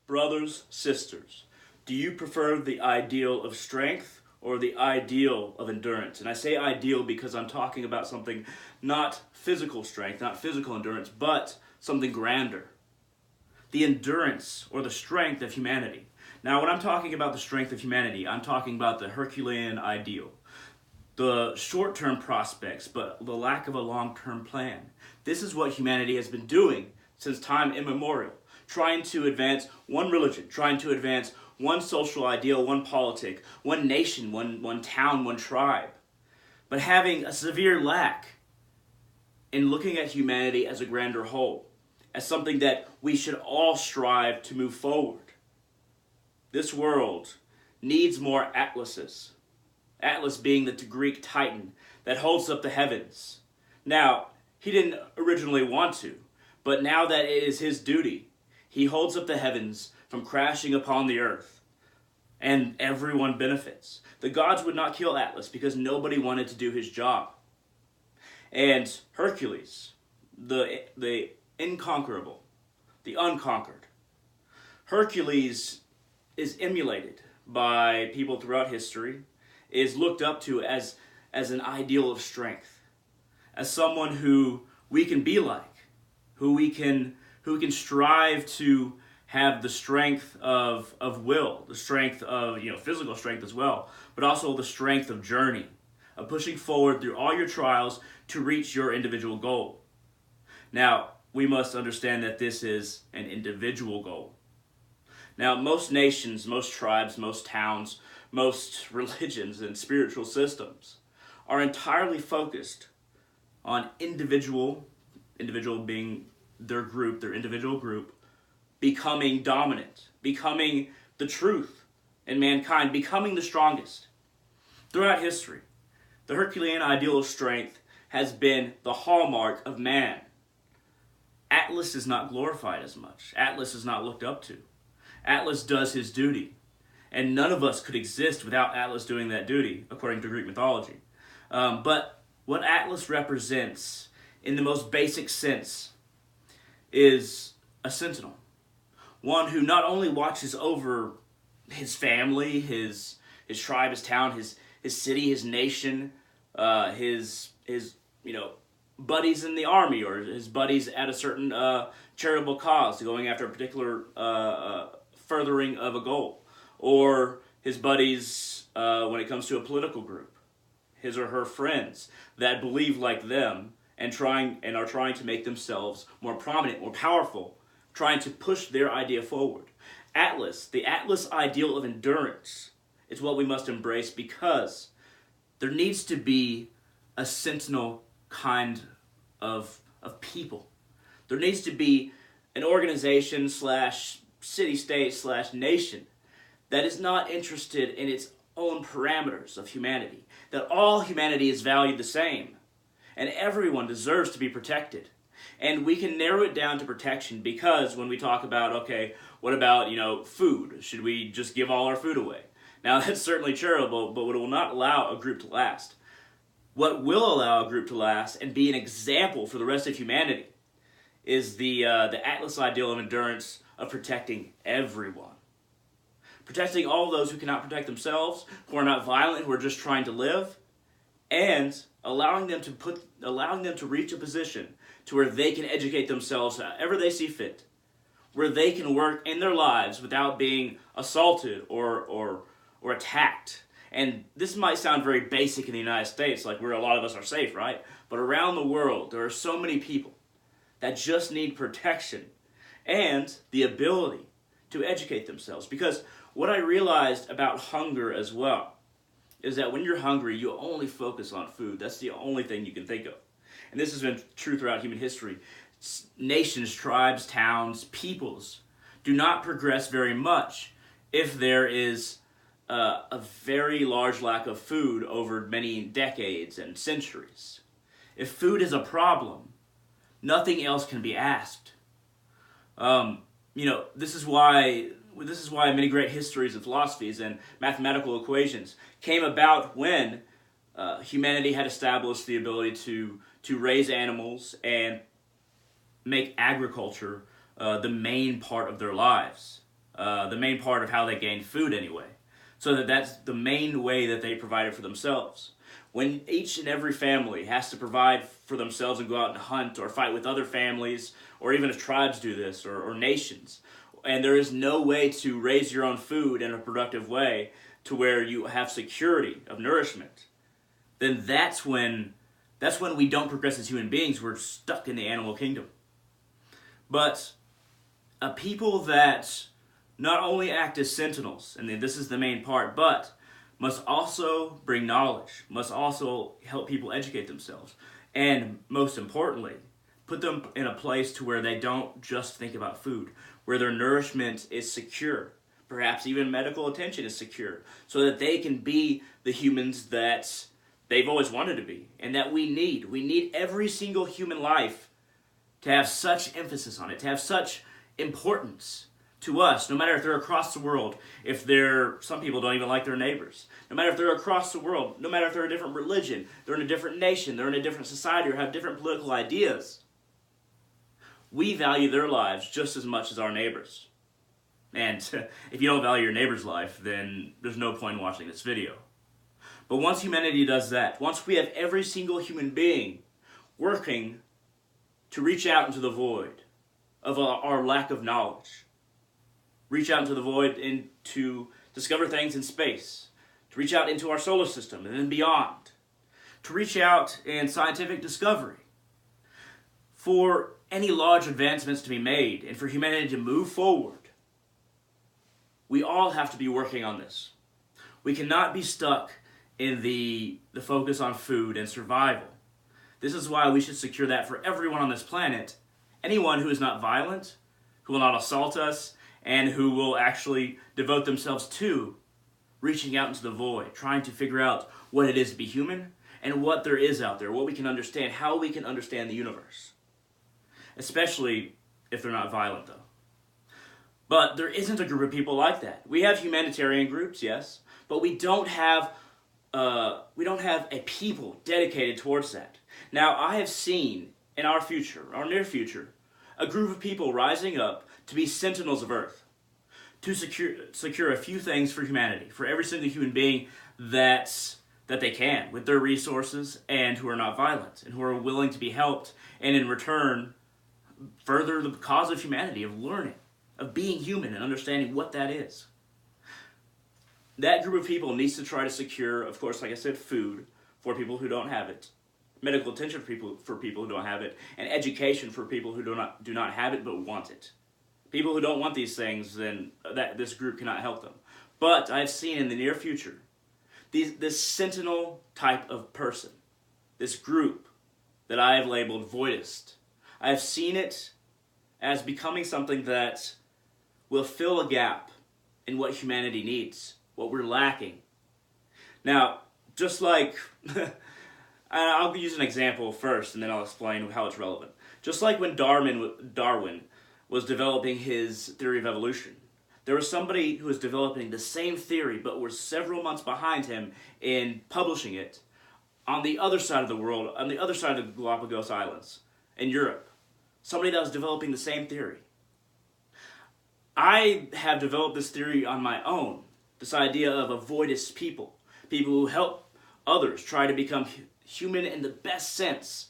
Brothers, sisters, do you prefer the ideal of strength or the ideal of endurance? And I say ideal because I'm talking about something not physical strength, not physical endurance, but something grander. The endurance or the strength of humanity. Now, when I'm talking about the strength of humanity, I'm talking about the Herculean ideal. The short-term prospects, but the lack of a long-term plan. This is what humanity has been doing since time immemorial. Trying to advance one religion, trying to advance one social ideal, one politic, one nation, one town, one tribe. But having a severe lack in looking at humanity as a grander whole, as something that we should all strive to move forward. This world needs more Atlases. Atlas being the Greek titan that holds up the heavens. Now, he didn't originally want to, but now that it is his duty, he holds up the heavens from crashing upon the earth, and everyone benefits. The gods would not kill Atlas because nobody wanted to do his job. And Hercules, the incomparable, the unconquered. Hercules is emulated by people throughout history, is looked up to as an ideal of strength, as someone who we can be like, who we can strive to have the strength of will, the strength of physical strength as well, but also the strength of journey, of pushing forward through all your trials to reach your individual goal. Now, we must understand that this is an individual goal. Now, most nations, most tribes, most towns, most religions and spiritual systems are entirely focused on individual being their group, their individual group, becoming dominant, becoming the truth in mankind, becoming the strongest. Throughout history, the Herculean ideal of strength has been the hallmark of man. Atlas is not glorified as much. Atlas is not looked up to. Atlas does his duty. And none of us could exist without Atlas doing that duty, according to Greek mythology. But what Atlas represents, in the most basic sense, is a sentinel. One who not only watches over his family, his tribe, his town, his city, his nation, his buddies in the army, or his buddies at a certain charitable cause, going after a particular furthering of a goal, or his buddies when it comes to a political group, his or her friends that believe like them and are trying to make themselves more prominent, more powerful, trying to push their idea forward. Atlas, the Atlas ideal of endurance, is what we must embrace, because there needs to be a sentinel kind of people. There needs to be an organization / city-state / nation that is not interested in its own parameters of humanity, that all humanity is valued the same, and everyone deserves to be protected. And we can narrow it down to protection because when we talk about, okay, what about, food? Should we just give all our food away? Now, that's certainly charitable, but it will not allow a group to last. What will allow a group to last and be an example for the rest of humanity is the Atlas ideal of endurance of protecting everyone. Protecting all those who cannot protect themselves, who are not violent, who are just trying to live, and allowing them to reach a position to where they can educate themselves however they see fit, where they can work in their lives without being assaulted or attacked. And this might sound very basic in the United States, like where a lot of us are safe, right? But around the world, there are so many people that just need protection and the ability to educate themselves. Because what I realized about hunger as well is that when you're hungry, you only focus on food. That's the only thing you can think of. And this has been true throughout human history. Nations, tribes, towns, peoples do not progress very much if there is a very large lack of food over many decades and centuries. If food is a problem, nothing else can be asked. This is why many great histories and philosophies and mathematical equations came about when humanity had established the ability to raise animals and make agriculture the main part of their lives. the main part of how they gained food anyway. So that's the main way that they provided for themselves. When each and every family has to provide for themselves and go out and hunt or fight with other families, or even if tribes do this, or nations, and there is no way to raise your own food in a productive way to where you have security of nourishment, then that's when we don't progress as human beings. We're stuck in the animal kingdom. But a people that not only act as sentinels, and this is the main part, but must also bring knowledge, must also help people educate themselves, and most importantly, put them in a place to where they don't just think about food, where their nourishment is secure, perhaps even medical attention is secure, so that they can be the humans that they've always wanted to be, and that we need. We need every single human life to have such emphasis on it, to have such importance to us, no matter if they're across the world, some people don't even like their neighbors, no matter if they're across the world, no matter if they're a different religion, they're in a different nation, they're in a different society, or have different political ideas. We value their lives just as much as our neighbors. And if you don't value your neighbor's life, then there's no point in watching this video. But once humanity does that, once we have every single human being working to reach out into the void of our lack of knowledge, reach out into the void and to discover things in space, to reach out into our solar system and then beyond, to reach out in scientific discovery, for any large advancements to be made and for humanity to move forward, we all have to be working on this. We cannot be stuck in the focus on food and survival. This is why we should secure that for everyone on this planet. Anyone who is not violent, who will not assault us, and who will actually devote themselves to reaching out into the void, trying to figure out what it is to be human, and what there is out there, what we can understand, how we can understand the universe. Especially if they're not violent, though. But there isn't a group of people like that. We have humanitarian groups, yes, but we don't have a people dedicated towards that. Now, I have seen in our future, our near future, a group of people rising up to be sentinels of Earth, to secure a few things for humanity, for every single human being that they can, with their resources, and who are not violent, and who are willing to be helped, and in return, further the cause of humanity, of learning, of being human, and understanding what that is. That group of people needs to try to secure, of course, like I said, food for people who don't have it, medical attention for people who don't have it, and education for people who do not have it but want it. People who don't want these things, then this group cannot help them. But I've seen in the near future, this sentinel type of person, this group that I have labeled voidist, I have seen it as becoming something that will fill a gap in what humanity needs, what we're lacking. Now, just like, I'll use an example first, and then I'll explain how it's relevant. Just like when Darwin was developing his theory of evolution, there was somebody who was developing the same theory, but was several months behind him in publishing it on the other side of the world, on the other side of the Galapagos Islands, in Europe. Somebody that was developing the same theory. I have developed this theory on my own, this idea of a voidist people who help others try to become human in the best sense,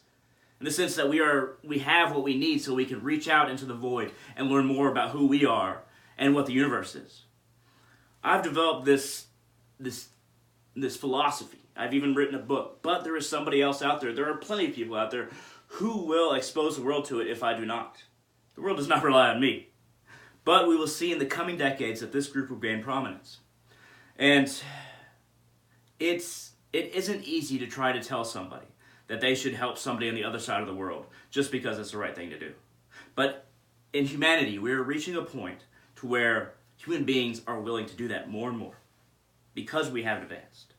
in the sense that we have what we need so we can reach out into the void and learn more about who we are and what the universe is. I've developed this philosophy. I've even written a book, but there is somebody else out there. There are plenty of people out there who will expose the world to it if I do not. The world does not rely on me. But we will see in the coming decades that this group will gain prominence. And it isn't easy to try to tell somebody that they should help somebody on the other side of the world just because it's the right thing to do. But in humanity, we are reaching a point to where human beings are willing to do that more and more because we have advanced.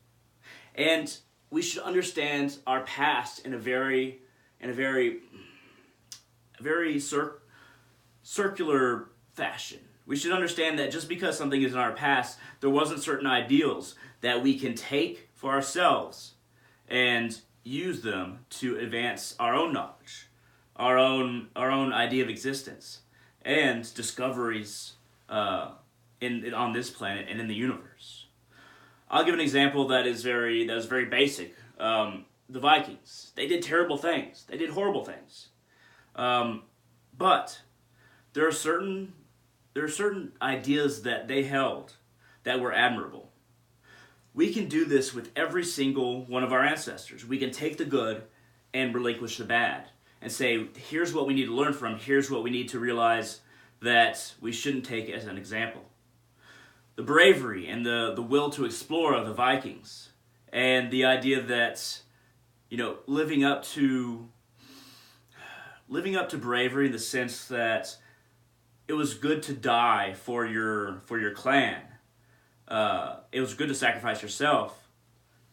And we should understand our past in a very circular fashion. We should understand that just because something is in our past, there wasn't certain ideals that we can take for ourselves and use them to advance our own knowledge, our own idea of existence, and discoveries on this planet and in the universe. I'll give an example that is very basic. The Vikings. They did terrible things. They did horrible things. But there are certain ideas that they held that were admirable. We can do this with every single one of our ancestors. We can take the good and relinquish the bad and say, here's what we need to learn from, here's what we need to realize that we shouldn't take as an example. The bravery and the will to explore of the Vikings, and the idea that, living up to bravery in the sense that it was good to die for your clan. It was good to sacrifice yourself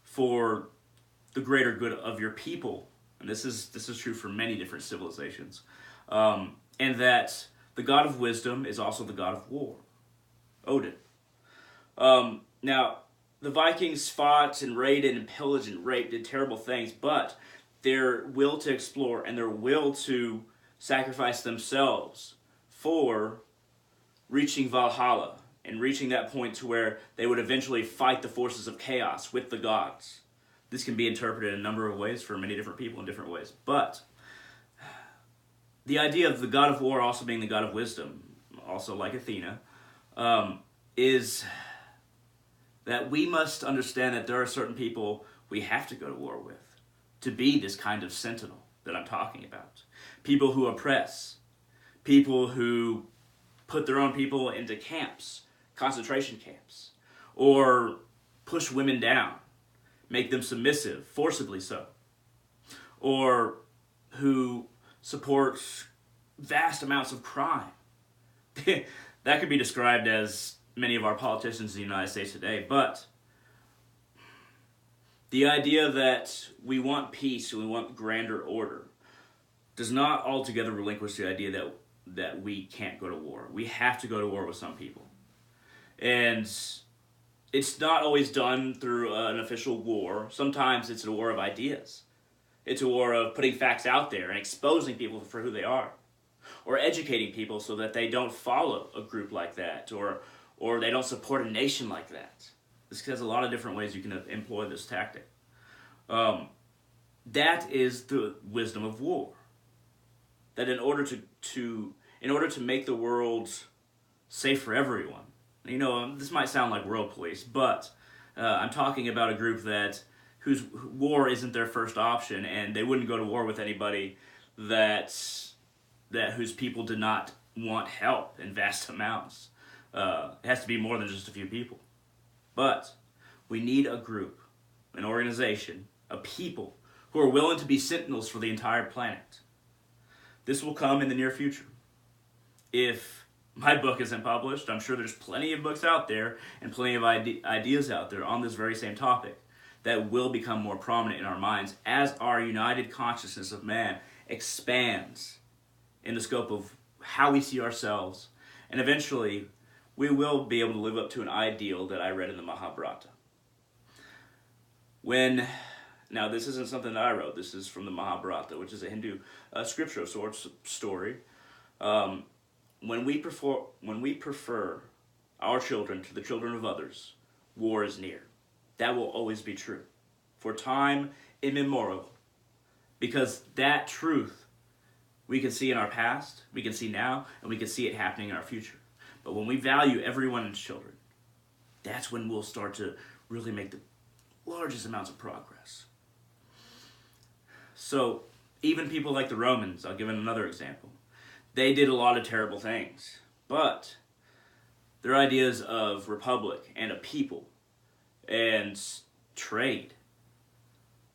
for the greater good of your people, and this is true for many different civilizations. And that the god of wisdom is also the god of war, Odin. Now, the Vikings fought and raided and pillaged and raped, did terrible things, but their will to explore and their will to sacrifice themselves for reaching Valhalla and reaching that point to where they would eventually fight the forces of chaos with the gods. This can be interpreted in a number of ways for many different people in different ways. But the idea of the god of war also being the god of wisdom, also like Athena, is that we must understand that there are certain people we have to go to war with to be this kind of sentinel that I'm talking about. People who oppress, people who put their own people into camps, concentration camps, or push women down, make them submissive, forcibly so, or who support vast amounts of crime. That could be described as many of our politicians in the United States today, but the idea that we want peace and we want grander order does not altogether relinquish the idea that we can't go to war. We have to go to war with some people. And it's not always done through an official war. Sometimes it's a war of ideas. It's a war of putting facts out there and exposing people for who they are. Or educating people so that they don't follow a group like that, or they don't support a nation like that. This has a lot of different ways you can employ this tactic. That is the wisdom of war. That in order to make the world safe for everyone, this might sound like world police, but I'm talking about a group whose war isn't their first option, and they wouldn't go to war with anybody whose people did not want help in vast amounts. It has to be more than just a few people. But we need a group, an organization, a people who are willing to be sentinels for the entire planet. This will come in the near future. If my book isn't published, I'm sure there's plenty of books out there and plenty of ideas out there on this very same topic that will become more prominent in our minds as our united consciousness of man expands in the scope of how we see ourselves, and eventually we will be able to live up to an ideal that I read in the Mahabharata. Now this isn't something that I wrote, this is from the Mahabharata, which is a Hindu scripture of sorts, story. When we prefer our children to the children of others, war is near. That will always be true, for time immemorial, because that truth we can see in our past, we can see now, and we can see it happening in our future. But when we value everyone as children, that's when we'll start to really make the largest amounts of progress. So even people like the Romans, I'll give another example, they did a lot of terrible things, but their ideas of republic and a people and trade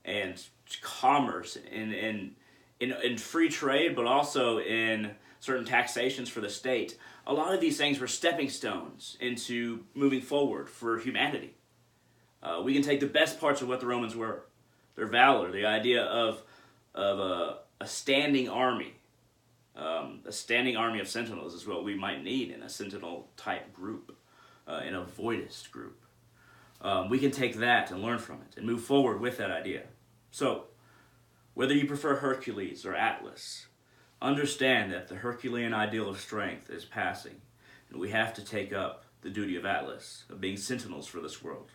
and commerce and in free trade, but also in certain taxations for the state, a lot of these things were stepping stones into moving forward for humanity. We can take the best parts of what the Romans were, their valor, the idea of a standing army. A standing army of sentinels is what we might need in a sentinel type group, in a voidist group. We can take that and learn from it and move forward with that idea. So, whether you prefer Hercules or Atlas, understand that the Herculean ideal of strength is passing, and we have to take up the duty of Atlas, of being sentinels for this world.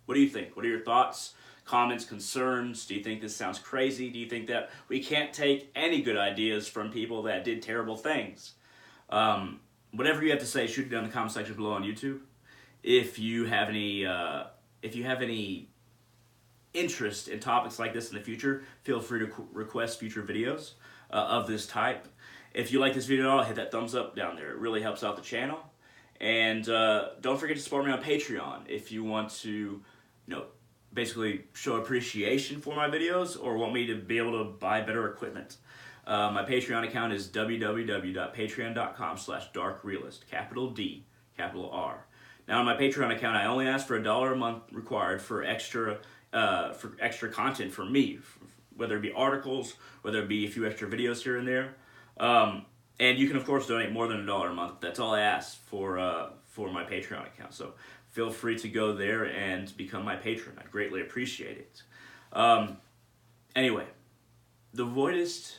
What do you think? What are your thoughts, comments, concerns? Do you think this sounds crazy? Do you think that we can't take any good ideas from people that did terrible things? Whatever you have to say, shoot it down in the comment section below on YouTube. If you have any interest in topics like this in the future, feel free to request future videos of this type. If you like this video at all, hit that thumbs up down there. It really helps out the channel. And don't forget to support me on Patreon if you want to, basically show appreciation for my videos or want me to be able to buy better equipment. My Patreon account is www.patreon.com/darkrealist, capital D, capital R. Now on my Patreon account, I only ask for $1 a month required for extra content for me, whether it be articles, whether it be a few extra videos here and there. And you can of course donate more than $1 a month. That's all I ask for my Patreon account. So feel free to go there and become my patron. I'd greatly appreciate it. Anyway, the voidist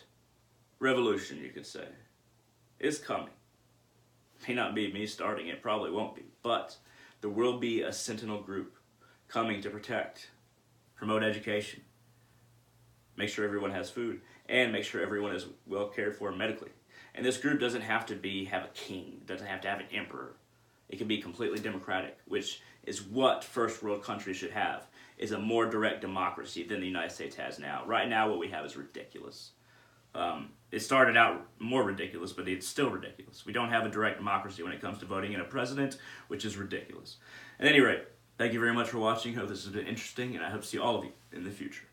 revolution, you could say, is coming. May not be me starting it, probably won't be, but there will be a sentinel group coming to protect, promote education, make sure everyone has food, and make sure everyone is well cared for medically. And this group doesn't have to have a king, it doesn't have to have an emperor. It can be completely democratic, which is what first world countries should have, is a more direct democracy than the United States has now. Right now what we have is ridiculous. It started out more ridiculous, but it's still ridiculous. We don't have a direct democracy when it comes to voting in a president, which is ridiculous. At any rate, thank you very much for watching. I hope this has been interesting, and I hope to see all of you in the future.